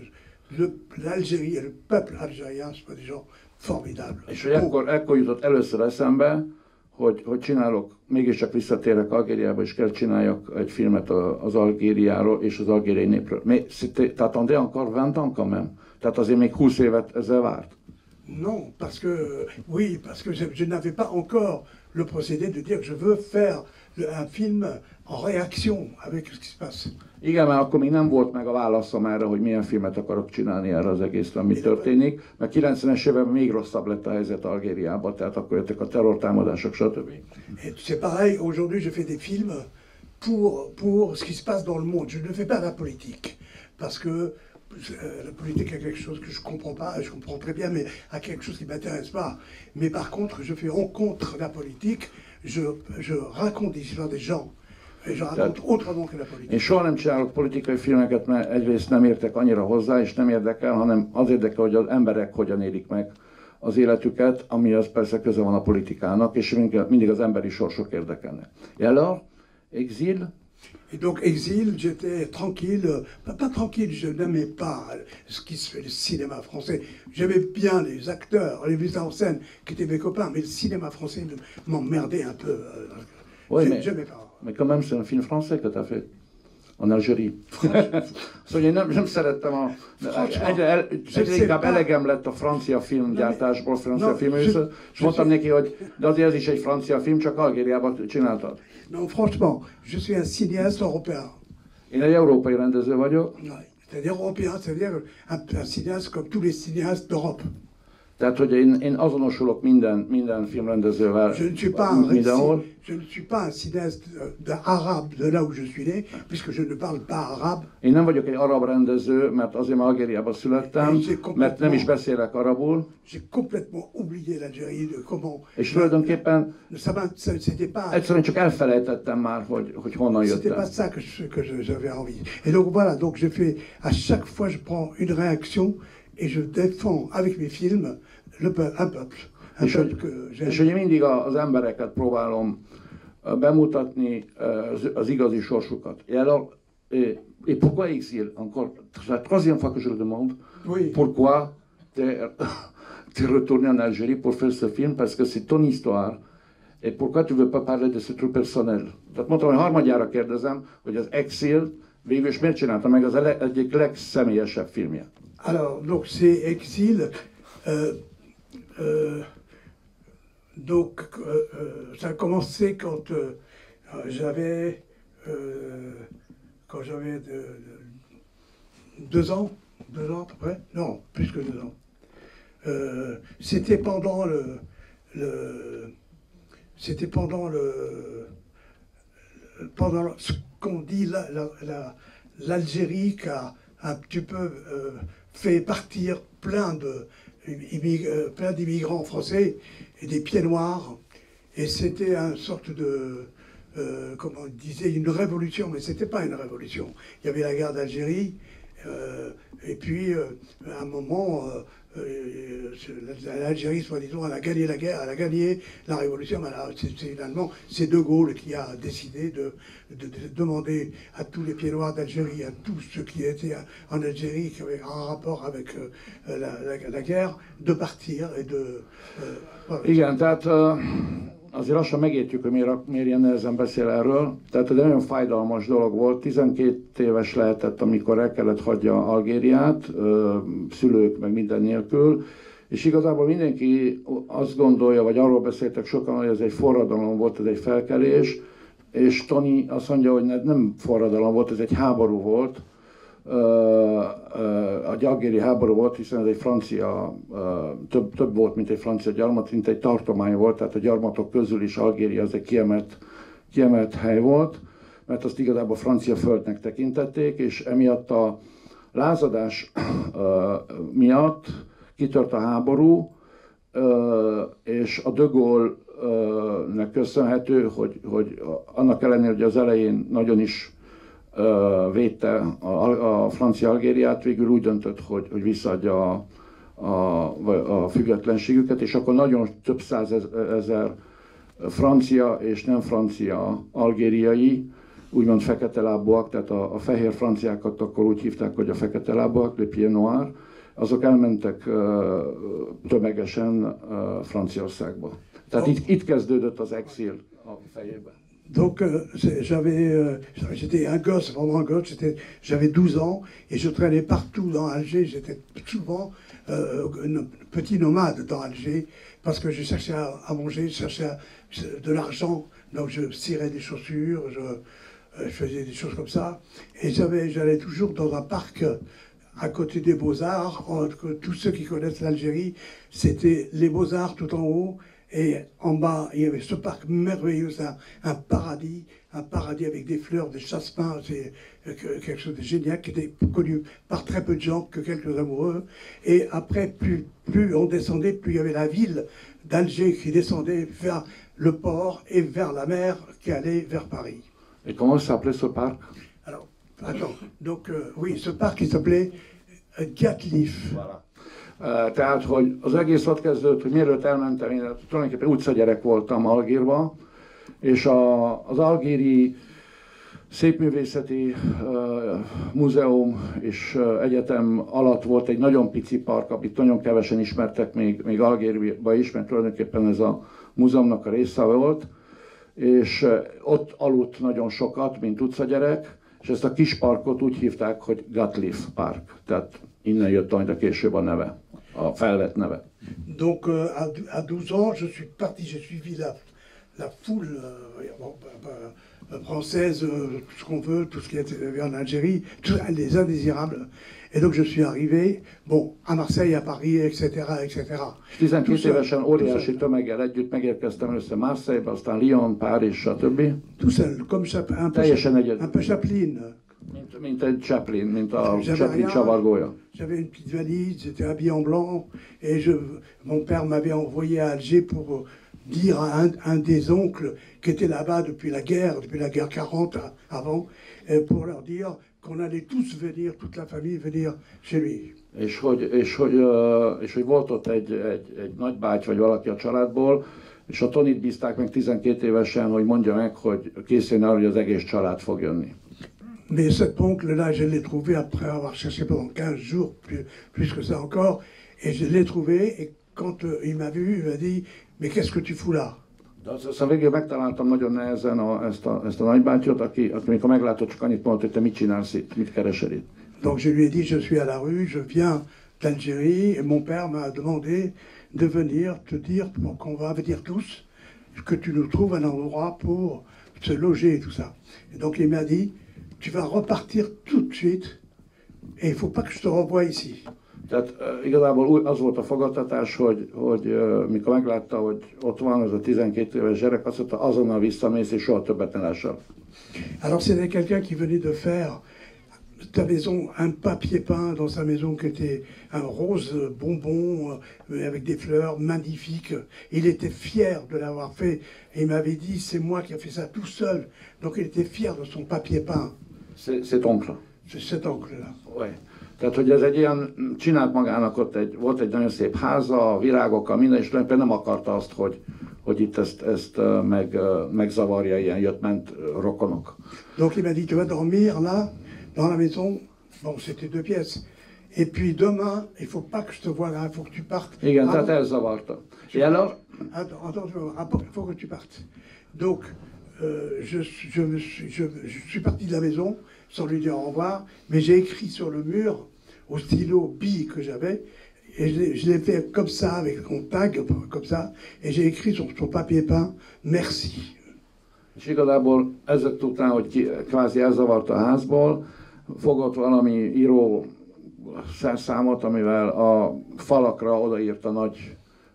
l'Algérie et le peuple algérien soient des gens formidables. És hogy ekkor jutott először eszembe, hogy csinálok, mégiscsak visszatérek Algériába, és kell csináljak egy filmet az Algériáról és az algériai népről. Mais t'attendais encore 20 ans quand même. Tehát azért még 20 évet ezzel várt. Non, parce que je n'avais pas encore le procédé de dire que je veux faire un film en réaction avec ce qui se passe. Igen, mert akkor még nem volt meg a válaszom erre, hogy milyen filmet akarok csinálni erre az egészre, mi történik. Mert 90-es években még rosszabb lett a helyzet Algériában, tehát akkor jöttek a terrortámadások, stb. C'est pareil, aujourd'hui je fais des films pour ce qui se passe dans le monde. Je ne fais pas la politique, parce que la politique est quelque chose que je comprends pas, je comprends très bien, mais à quelque chose qui m'intéresse pas. Mais par contre, je fais contre la politique, je raconte l'histoire des gens. És én soha nem csinálok politikai filmeket, mert egyrészt nem értek annyira hozzá, és nem érdekel, hanem az érdekel, hogy az emberek hogyan élik meg az életüket, ami az persze köze van a politikának, és mindig az emberi sorsok érdekelnek. Et alors, exil? Et donc, exil, j'étais tranquille, pas tranquille, je n'aimais pas ce qui se fait, le cinéma français. J'aimais bien les acteurs, les metteurs en scène qui étaient mes copains, mais le cinéma français m'emmerdait un peu. Oui, mais quand même, c'est un film français que tu as fait, en Algérie. Szóval én nem szerettem egyre inkább elegem lett a francia filmgyártásból, francia filművészet, és mondtam neki, hogy de azért ez is egy francia film, csak Algériában csináltad. Non, franchement, je suis un cinéaste européen. Én egy európai rendező vagyok. C'est-à-dire européen, c'est-à-dire un cinéaste comme tous les cinéastes d'Europe. Tehát, hogy én azonosulok minden filmrendezővel mindenhol. Je ne suis pas un cinéaste arabe de là où je suis né, puisque je ne parle pas arabe. Én nem vagyok egy arab rendező, mert azért már Algériában születtem, mert nem is beszélek arabul. J'ai complètement oublié l'Algérie, de comment. És tulajdonképpen c'était pas. Egyszerűen csak elfelejtettem már, hogy honnan jöttem. C'était pas ça que j'avais envie. Et donc voilà, donc je fais à chaque fois je prends une réaction et je défends avec mes films un peuple. És hogy mindig az embereket próbálom bemutatni az igazi sorsukat. Et pourquoi exil? Encore, c'est la troisième fois que je le demande. Oui. Pourquoi t'es retourné en Algérie pour faire ce film? Parce que c'est ton histoire. Et pourquoi tu veux pas parler de ce truc personnel? Tehát mondtam, hogy harmadjára kérdezem, hogy az Exil végül is miért csinálta meg az egyik legszemélyesebb filmje. Alors, donc c'est Exil. Donc, ça a commencé quand j'avais 2 ans à peu près, non, plus que 2 ans. C'était pendant ce qu'on dit l'Algérie qui a un petit peu fait partir plein d'immigrants français et des pieds noirs. Et c'était une sorte de, comment on disait, une révolution, mais c'était pas une révolution. Il y avait la guerre d'Algérie, et puis à un moment, l'Algérie, soi-disant, elle a gagné la guerre, elle a gagné la révolution. Finalement, c'est De Gaulle qui a décidé de demander à tous les pieds noirs d'Algérie, à tous ceux qui étaient en Algérie, qui avaient un rapport avec la guerre, de partir et de... Igen, tehát azért lassan megértjük, hogy miért ilyen nehezen beszél erről. Tehát ez egy nagyon fájdalmas dolog volt. 12 éves lehetett, amikor el kellett hagyja Algériát, szülők meg minden nélkül. És igazából mindenki azt gondolja, vagy arról beszéltek sokan, hogy ez egy forradalom volt, ez egy felkelés. És Tony azt mondja, hogy nem forradalom volt, ez egy háború volt. A algéri háború volt, hiszen ez egy francia, több volt, mint egy francia gyarmat, mint egy tartomány volt, tehát a gyarmatok közül is Algéria az egy kiemelt hely volt, mert azt igazából francia földnek tekintették, és emiatt a lázadás miatt kitört a háború, és a De Gaulle-nek köszönhető, hogy annak ellenére, hogy az elején nagyon is védte a francia Algériát, végül úgy döntött, hogy visszaadja a függetlenségüket, és akkor nagyon több százezer francia és nem francia algériai, úgymond fekete lábúak, tehát a fehér franciákat akkor úgy hívták, hogy a fekete lábúak, les pieds noirs, azok elmentek tömegesen Franciaországba. Tehát itt kezdődött az exil a fejében. Donc j'étais un gosse, vraiment un gosse, j'avais 12 ans et je traînais partout dans Alger, j'étais souvent petit nomade dans Alger parce que je cherchais à manger, je cherchais de l'argent, donc je cirais des chaussures, je faisais des choses comme ça et j'allais toujours dans un parc à côté des Beaux-Arts. Tous ceux qui connaissent l'Algérie, c'était les Beaux-Arts tout en haut. Et en bas, il y avait ce parc merveilleux, un paradis avec des fleurs, des jasmins, c'est quelque chose de génial qui était connu par très peu de gens, que quelques amoureux. Et après, plus on descendait, plus il y avait la ville d'Alger qui descendait vers le port et vers la mer qui allait vers Paris. Et comment s'appelait ce parc? Alors, attends, donc oui, ce parc il s'appelait Gatlif. Voilà. Tehát, hogy az egész ott kezdődött, hogy mielőtt elmentem, én tulajdonképpen utcagyerek voltam Algérba, és az algéri szépművészeti múzeum és egyetem alatt volt egy nagyon pici park, amit nagyon kevesen ismertek még Algérba is, mert tulajdonképpen ez a múzeumnak a része volt, és ott aludt nagyon sokat, mint utcagyerek, és ezt a kis parkot úgy hívták, hogy Gatlif Park, tehát innen jött majd a később a neve, a felvett neve. Donc à 12 ans, je suis parti, j'ai suivi la foule française, tout ce qu'on veut, tout ce qui est en Algérie, les indésirables. Et donc je suis arrivé, bon, à Marseille, à Paris, etc., etc. 12 évesen óriási tömeggel együtt megérkeztem először Marseille-ba, aztán Lyon, Párizs, stb. Tout seul, comme Teljesen egyedül. un peu Chaplin. Mint egy Chaplin, mint a Chaplin csavargója. J'avais une petite valise, j'étais habillé en blanc, et mon père m'avait envoyé à Alger pour dire à un des oncles qui était là-bas depuis la guerre 40 avant, pour leur dire qu'on allait tous venir, toute la famille venir chez lui. És hogy volt ott egy nagybáty vagy valaki a családból, és a Tonit bízták meg 12 évesen, hogy mondja meg, hogy készüljön arra, hogy az egész család fog jönni. Mais cet oncle-là, je l'ai trouvé après avoir cherché pendant 15 jours, plus que ça encore, et je l'ai trouvé, et quand il m'a vu, il m'a dit, mais qu'est-ce que tu fous là? De aztán végül megtaláltam nagyon nehezen ezt a nagybátyot, aki amikor meglátott, csak annyit mondott, hogy te mit csinálsz itt, mit keresel itt. Donc je lui ai dit, je suis à la rue, je viens d'Algérie, et mon père m'a demandé de venir te dire, qu'on va venir tous, que tu nous trouves un endroit pour se loger et tout ça. Et donc il m'a dit, tu vas repartir tout de suite, et il ne faut pas que je te renvoie ici. Tehát igazából az volt a fogadtatás, hogy mikor meglátta, hogy ott van ez a 12 éves gyerek, azt mondta, azonnal visszamész, és soha többet ne lással. Alors c'était quelqu'un qui venait de faire ta maison, un papier peint dans sa maison qui était un rose bonbon avec des fleurs magnifiques. Il était fier de l'avoir fait et il m'avait dit, c'est moi qui ai fait ça tout seul. Donc il était fier de son papier peint. Cet oncle. C'est cet oncle-là. Ouais. Tehát, hogy ez egy ilyen, csinált magának ott volt egy nagyon szép háza, virágokkal, minden, és tulajdonképpen nem akarta azt, hogy itt ezt megzavarja ilyen jött-ment rokonok. Donc il m'a dit, tu vas dormir là, dans la maison. Bon, c'était 2 pièces. Et puis demain, il faut pas que je te voie là, il faut que tu partes. Igen, tehát elzavarta. Et alors? Attends, il faut que tu partes. Donc, je suis parti de la maison sans lui dire au revoir, mais j'ai écrit sur le mur, au stylo bille que j'avais, et je l'ai fait comme ça, avec mon tag, comme ça, et j'ai écrit sur son papier peint, merci. És igazából ezek után, hogy kvázi elzavarta a házból, fogott valami író szerszámot, amivel a falakra odaírta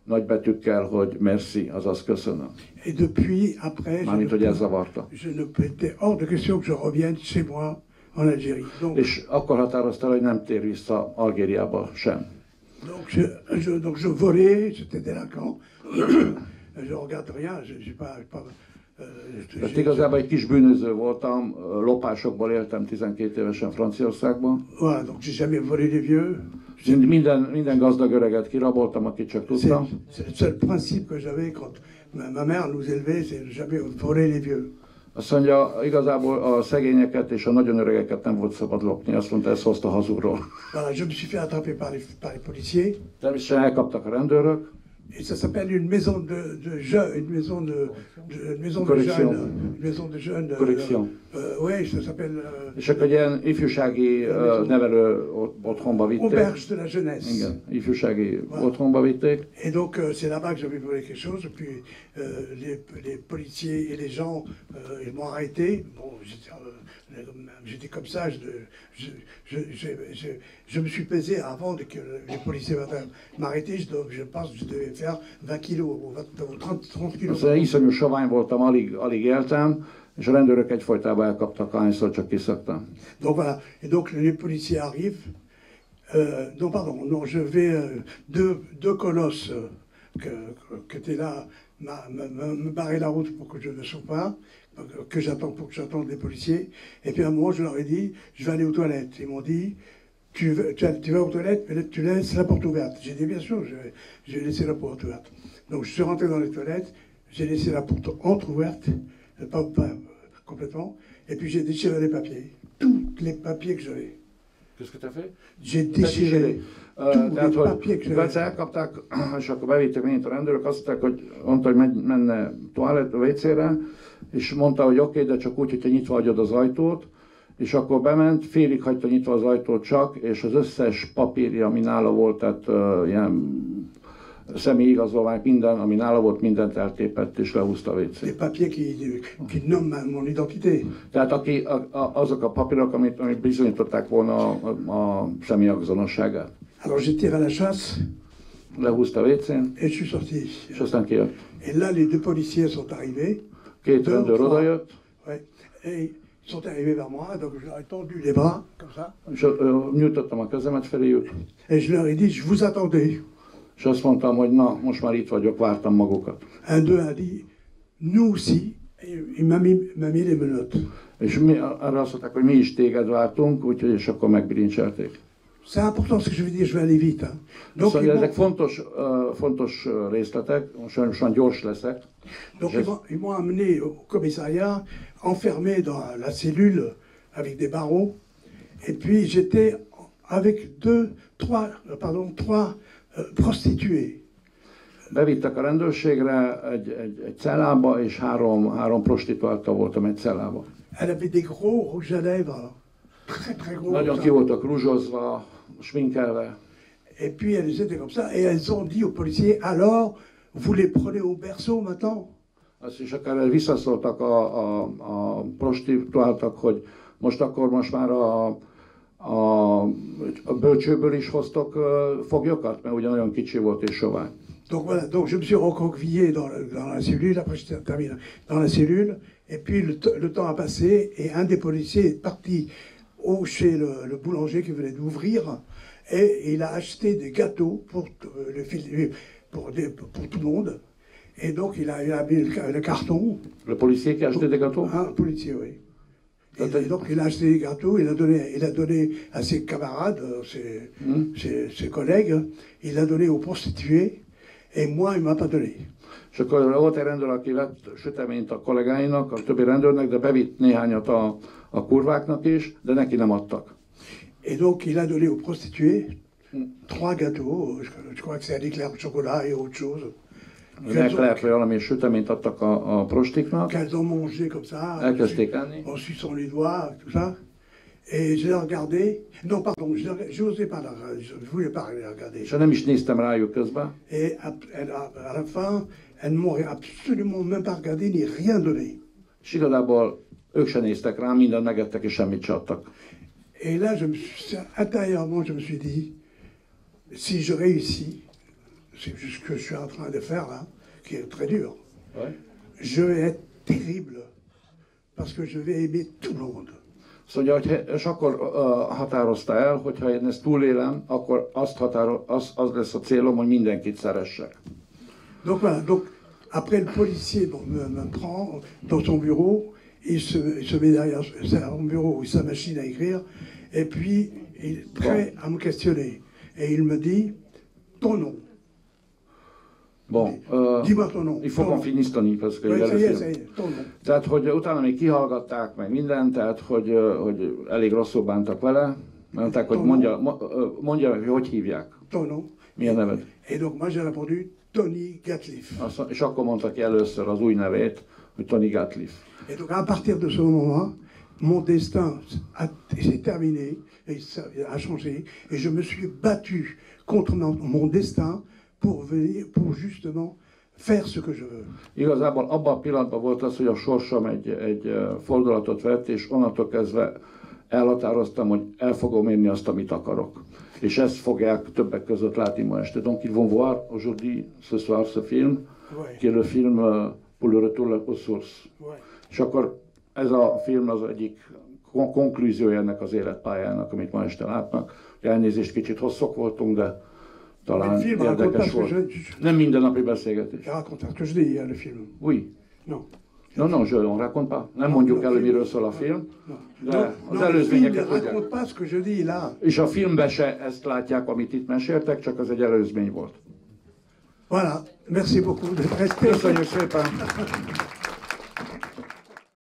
nagy betűkkel, hogy merci, azaz köszönöm. Et depuis, après, mármint, hogy elzavarta. Je ne était hors de question que je revienne chez moi en Algérie. Donc, és akkor határozta, hogy nem tér vissza Algériába sem. Donc je volais, j'étais délinquant. Je regarde rien, j'ai pas Tehát igazából egy kis bűnöző voltam, lopásokból éltem 12 évesen Franciaországban. Voilà, donc j'ai jamais volé les vieux. Minden gazdag öreget kiraboltam, akit csak tudtam. C'est le seul principe que j'avais quand ma mère nous élevait, c'est de jamais voler les vieux. Azt mondja, igazából a szegényeket és a nagyon öregeket nem volt szabad lopni, azt mondta, ezt hozta hazugról. Voilà, je me suis fait attraper par les policiers. Természetesen elkaptak a rendőrök. Et ça s'appelle une maison de jeunes, une maison de jeunes. Correction. Oui, ça s'appelle. És akkor egy ilyen ifjúsági nevelő otthonba vitték. Auberge de la jeunesse. Igen, ifjúsági otthonba vitték. Et donc c'est là-bas que j'avais volé quelque chose. Et puis les policiers et les gens ils m'ont arrêté. Bon, j'étais comme ça. Je me suis pesé avant que les policiers m'arrêtaient. Je pense que je devais faire 20 kilos ou 30 kilos. Szóval iszonyú sovány voltam, alig éltem, és a rendőrök egyfolytában elkaptak, ahányszor csak kiszaktam. Donc voilà, et donc les policiers arrivent. Non, je vais deux colosses qui étaient là me barrer la route pour que je ne saute pas, pour que j'attende les policiers. Et puis à un moment, je leur ai dit, je vais aller aux toilettes. Ils m'ont dit, tu vas aux toilettes, mais tu laisses la porte ouverte. J'ai dit, bien sûr, je vais laisser la porte ouverte. Donc je suis rentré dans les toilettes, j'ai laissé la porte entrouverte, pas complètement, et puis j'ai déchiré les papiers, tous les papiers que j'avais. Qu'est-ce que tu as fait? J'ai déchiré tous les papiers que j'avais. Elkapták, és akkor bevitték megint a rendőrök, azt mondta, hogy menne toalett, WC-re, és mondta, hogy oké, de csak úgy, hogyha nyitva hagyod az ajtót, és akkor bement, félig hagyta nyitva az ajtót csak, és az összes papírja, ami nála volt, tehát ilyen személyigazolvány, minden, ami nála volt, mindent eltépett és lehúzta a Des WC. papiers qui nomment mon identité. Tehát azok a papírok, amit bizonyították volna a személyazonosságát. Alors j'ai tiré à la chasse Lehúzta a WC-n, et je suis sorti. és aztán kijött. Et là, les deux policiers sont arrivés. Két rendőr odajött, Ouais. Et ils sont arrivés vers moi, donc je leur ai tendu les bras, comme ça. és nyújtottam a kezemet feléjük, Et je leur ai dit, je vous attendais. és azt mondtam, hogy na, most már itt vagyok, vártam magukat. Un d'eux a dit, nous aussi. Et il m'a mis les menottes. És arra azt mondták, hogy mi is téged vártunk, úgyhogy és akkor megbilincselték. C'est important ce que je veux dire, je vais aller vite. Hein. Donc, Szóval ezek fontos részletek, most már gyors leszek. donc ils m'ont amené au commissariat, enfermé dans la cellule avec des barreaux. Et puis j'étais avec trois prostituées. Bevittek a rendőrségre egy cellába, és három prostituálta voltam egy cellába. Elle avait des gros rouges à lèvres, très très gros. Nagyon ki voltak rúzsozva, sminkelve. Et puis elles étaient comme ça, et elles ont dit aux policiers, alors, vous les prenez au berceau maintenant? Azt is akár visszaszóltak a prostituáltak, hogy most már a bölcsőből is hoztok foglyokat, mert ugye nagyon kicsi volt és sovány. Donc voilà, donc je me suis recroquevillé dans la cellule, après je termine dans la cellule, et puis le temps a passé, et un des policiers est parti chez le boulanger qui venait d'ouvrir, et il a acheté des gâteaux pour tout le monde. Et donc il a mis le carton. Le policier qui a acheté des gâteaux? Un policier, oui. Et donc il a acheté des gâteaux, il a donné à ses camarades, ses collègues, il a donné aux prostituées, et moi il m'a pas donné. És akkor volt egy rendőr, aki vett süteményt a kollégáinak, a többi rendőrnek, de bevitt néhányat a kurváknak is, de neki nem adtak. Et donc il a donné aux prostituées 3 gâteaux, je crois que c'est un éclair au chocolat et autre chose. Lehet, hogy valami süteményt adtak a prostiknak. Qu'elles ont mangé comme ça, Elkezdték enni. en suçant les doigts, tout ça. Et je l'ai regardé. Non, pardon, je n'osais pas la regarder, je ne voulais pas les regarder. És nem is néztem rájuk közben. Et à la fin, elles ne m'ont absolument même pas regardé, ni rien donné. És igazából ők se néztek rám, mindent megettek és semmit se adtak. Et là, intérieurement, je me suis dit, si je réussis, c'est ce que je suis en train de faire là, qui est très dur, Ouais. je vais être terrible, parce que je vais aimer tout le monde. Szóval, és akkor határozta el, hogy ha én ezt túlélem, akkor az lesz a célom, hogy mindenkit szeressek. Donc voilà, donc après le policier me prend dans son bureau, il se met derrière son bureau, sa machine à écrire, et puis il est prêt à me questionner. Et il me dit, ton nom. Bon, Dis-moi ton nom. il faut qu'on finisse, Tony, parce que Oui, ça y est, ton nom. Tehát, hogy utána még kihallgatták meg mindent, tehát, hogy elég rosszul bántak vele. Mondták, hogy mondja, hogy hívják. Ton nom. Milyen neved? Et donc moi j'ai répondu, Tony Gatliff. És akkor mondta ki először az új nevét, hogy Tony Gatliff. Et donc à partir de ce moment-là, mon destin s'est terminé, et a changé, et je me suis battu contre mon destin pour justement faire ce que je veux. Igazából abban a pillanatban volt az, hogy a sorsom egy fordulatot vett, és onnantól kezdve elhatároztam, hogy el fogom érni azt, amit akarok. És ezt fogják többek között látni ma este. Donc ils vont voir aujourd'hui, ce soir, ce film, qui est le film pour le retour aux sources. És akkor ez a film az egyik konklúziója ennek az életpályának, amit ma este látnak. Elnézést, kicsit hosszok voltunk, de talán érdekes volt. Nem mindennapi beszélgetés. Je raconte ce que je dis, le film. Oui. Non. Non, on raconte pas. Nem mondjuk el, hogy miről szól a film, de az előzményeket tudják. Raconte pas ce que je dis là. És a filmben se ezt látják, amit itt meséltek, csak az egy előzmény volt. Voilà. Merci beaucoup d'être resté. Köszönjük szépen!